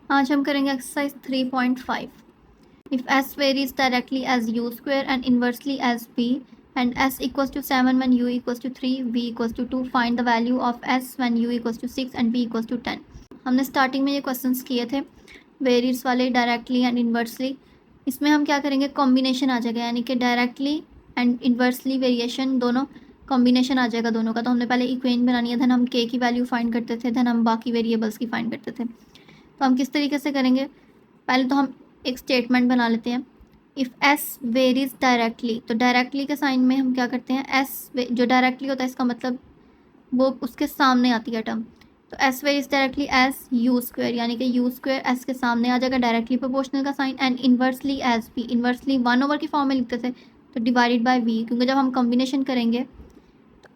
आज हम करेंगे exercise 3.5। If s varies directly as u square and inversely as v and s equals to 7 when u equals to 3, v equals to 2, find the value of s when u equals to 6 and v equals to 10। हमने starting में ये questions किए थे varies वाले, directly and inversely. इसमें हम क्या करेंगे, कॉम्बिनेशन आ जाएगा, यानी कि डायरेक्टली एंड इन्वर्सली वेरिएशन दोनों कॉम्बिनेशन आ जाएगा दोनों का। तो हमने पहले इक्वेशन बनानी है, देन हम के की वैल्यू फाइंड करते थे, देन हम बाकी वेरिएबल्स की फाइंड करते थे। तो हम किस तरीके से करेंगे, पहले तो हम एक स्टेटमेंट बना लेते हैं। इफ़ एस वेरीज डायरेक्टली, तो डायरेक्टली के साइन में हम क्या करते हैं, एस जो डायरेक्टली होता है इसका मतलब वो उसके सामने आती है टर्म। तो s varies directly as u square, यानी कि यू स्क्वायर एस के सामने आ जाएगा, डायरेक्टली प्रोपोर्शनल का sign. And inversely as v, inversely 1/, की फॉर्म में लिखते थे, तो डिवाइडेड बाय वी, क्योंकि जब हम कॉम्बिनेशन करेंगे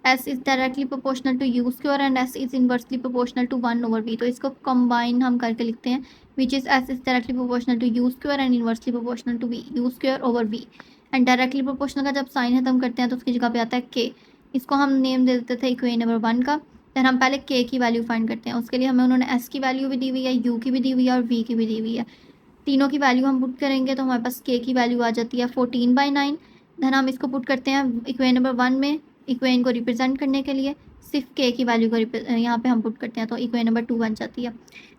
S is directly proportional to u square and S is inversely proportional to 1/v। तो इसको कंबाइन हम करके लिखते हैं, which is S is directly proportional to u square and inversely proportional to v, u square over v। And directly proportional का जब sign खत्म करते हैं तो उसकी जगह पे आता है k। इसको हम नेम दे देते थे इक्वेशन नंबर 1 का। देन हम पहले k की वैल्यू फाइंड करते हैं, उसके लिए हमें उन्होंने s की वैल्यू भी दी हुई है, u की भी दी हुई है और v की भी दी हुई है। तीनों की वैल्यू हम पुट करेंगे तो हमारे पास k की वैल्यू आ जाती है 14/9। देन हम इसको पुट करते हैं इक्वेशन नंबर 1 में, इक्वेशन को रिप्रेजेंट करने के लिए सिर्फ के की वैल्यू को यहाँ पे हम पुट करते हैं, तो इक्वेशन नंबर 2 बन जाती है।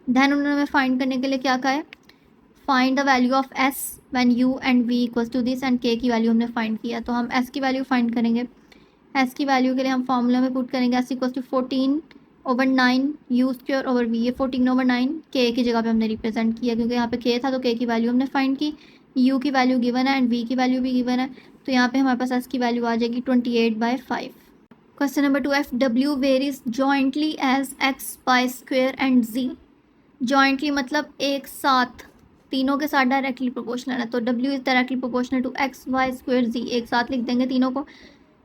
देन उन्होंने हमें फाइंड करने के लिए क्या कहा है, find the value of s when u and v equals to this, and k की वैल्यू हमने फाइंड किया। तो हम एस की वैल्यू फाइंड करेंगे। एस की वैल्यू के लिए हम फॉर्मूला में पुट करेंगे s equals to 14/9 u square over v. ये 14/9 के की जगह पे हमने रिप्रेजेंट किया, क्योंकि यहाँ पे के था तो के की वैल्यू हमने फाइंड की। यू की वैल्यू गिवन है एंड वी की वैल्यू भी गिवन है, तो यहाँ पे हमारे पास एस की वैल्यू आ जाएगी 28/5। क्वेश्चन नंबर 2, एफ डब्ल्यू varies jointly as x y square and z. Jointly मतलब एक साथ, तीनों के साथ डायरेक्टली प्रोपोर्शनल है, तो डब्ल्यू is directly proportional to x y square z. एक साथ लिख देंगे तीनों को,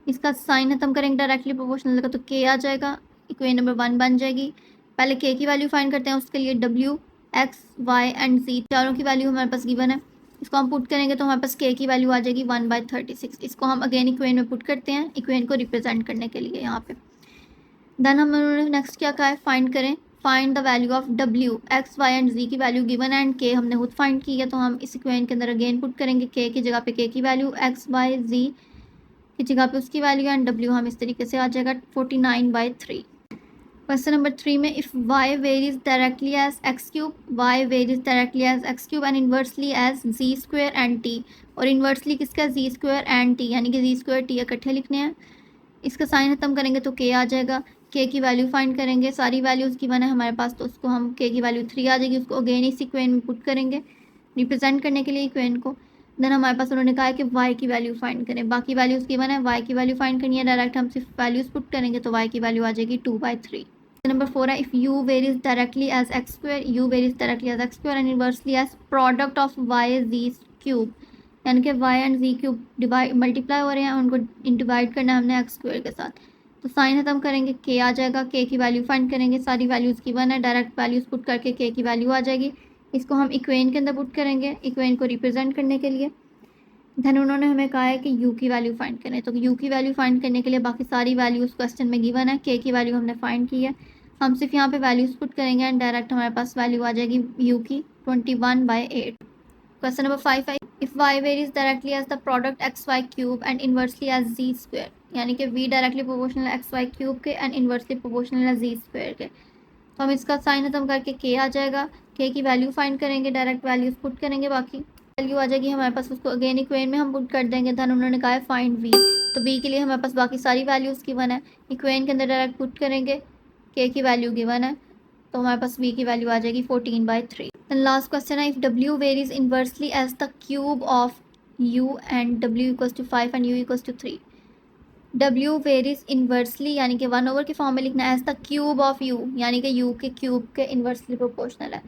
इसका साइन खत्म करेंगे डायरेक्टली प्रोपोर्शनल का, तो के आ जाएगा, इक्वेशन नंबर 1 बन जाएगी। पहले के की वैल्यू फाइंड करते हैं, उसके लिए डब्ल्यू एक्स वाई एंड जी चारों की वैल्यू हमारे पास गिवन है। इसको हम पुट करेंगे तो हमारे पास के की वैल्यू आ जाएगी 1/36। इसको हम अगेन इक्वेशन में पुट करते हैं, इक्वेशन को रिप्रेजेंट करने के लिए यहाँ पे। देन हम उन्होंने नेक्स्ट क्या कहा है, फाइंड करें, फाइंड द वैल्यू ऑफ डब्ल्यू एक्स वाई एंड जी की वैल्यू गिवन एंड के हमने खुद फाइंड की है, तो हम इस इक्वेशन के अंदर अगेन पुट करेंगे के की जगह पे के की वैल्यू, एक्स वाई जी की जगह पे उसकी वैल्यू, एंड डब्ल्यू हम इस तरीके से आ जाएगा 49/3। क्वेश्चन नंबर 3 में if y varies directly as x cube, y varies directly as x cube and inversely as z square and t. और इन्वर्सली किसका, जी स्क्वायर एंड टी, यानी कि जी स्क्वायर टी इकट्ठे लिखने हैं। इसका साइन खत्म करेंगे तो के आ जाएगा, के की वैल्यू फाइंड करेंगे, सारी वैल्यूज़ गिवन है हमारे पास, तो उसको हम के की वैल्यू 3 आ जाएगी, उसको अगेन इस इक्वेशन में पुट करेंगे रिप्रेजेंट करने के लिए इक्वेशन को। देन हमारे पास उन्होंने कहा है कि y की वैल्यू फाइंड करें, बाकी वैल्यूज़ गिवन है, y की वैल्यू फाइंड करनी है, डायरेक्ट हम सिर्फ वैल्यूज़ पुट करेंगे तो y की वैल्यू आ जाएगी 2/3। नंबर 4 है if u varies directly as x square, u varies directly as x square and inversely as product of y z cube, यानी कि y and z cube divide multiply हो रहे हैं, उनको डिवाइड करना है हमने एक्स स्क्वायर के साथ। तो साइन खत्म करेंगे, के आ जाएगा, के की वैल्यू फाइंड करेंगे, सारी वैल्यूज़ गिवन है, डायरेक्ट वैल्यूज़ पुट करके के की वैल्यू आ जाएगी। इसको हम इक्वेशन के अंदर पुट करेंगे इक्वेशन को रिप्रेजेंट करने के लिए। देन उन्होंने हमें कहा है कि u की वैल्यू फाइंड करें, तो u की वैल्यू फाइंड करने के लिए बाकी सारी वैल्यूज़ क्वेश्चन में गिवन है, k की वैल्यू हमने फाइंड की है, हम सिर्फ यहाँ पे वैल्यूज़ पुट करेंगे एंड डायरेक्ट हमारे पास वैल्यू आ जाएगी u की 21/8। क्वेश्चन नंबर 5 है if y varies directly as the product x y cube and inversely as z square, यानी कि v directly proportional x y cube के एंड इन्वर्सली प्रोपोर्शनल है जी स्क्वायर के। तो हम इसका साइन खत्म करके k आ जाएगा, k की वैल्यू फाइंड करेंगे, डायरेक्ट वैल्यूज़ पुट करेंगे, बाकी वैल्यू आ जाएगी हमारे पास, उसको अगेन इक्वेशन में हम पुट कर देंगे। धन उन्होंने कहा है फाइंड v, तो v के लिए हमारे पास बाकी सारी वैल्यूज़ गिवन है, इक्वेशन के अंदर डायरेक्ट पुट करेंगे, k की वैल्यू गिवन है, तो हमारे पास v की वैल्यू आ जाएगी 14/3। देन लास्ट क्वेश्चन है if w varies inversely as the cube of u and w equals to 5 and u equals to 3। w varies inversely यानी कि 1/, की फॉर्म में लिखना है, as the cube of u, यानी कि u के क्यूब के इन्वर्सली प्रोपोर्शनल है,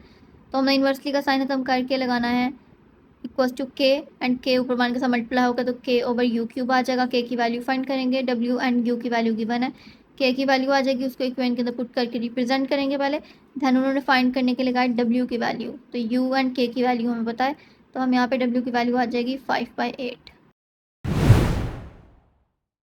तो हमने इन्वर्सली का साइन खत्म करके लगाना है इक्वल्स टू के, एंड के ऊपर 1 के साथ मल्टीप्लाई होगा तो के ओवर यू क्यूब आ जाएगा। के की वैल्यू फाइंड करेंगे, डब्ल्यू एंड यू की वैल्यू गिवन है, के की वैल्यू आ जाएगी, उसको इक्वेशन के अंदर पुट करके रिप्रेजेंट करेंगे पहले। धन उन्होंने फाइंड करने के लिए कहा डब्ल्यू की वैल्यू, तो यू एंड के की वैल्यू हमें पता है, तो हम यहाँ पे डब्ल्यू की वैल्यू आ जाएगी 5/8।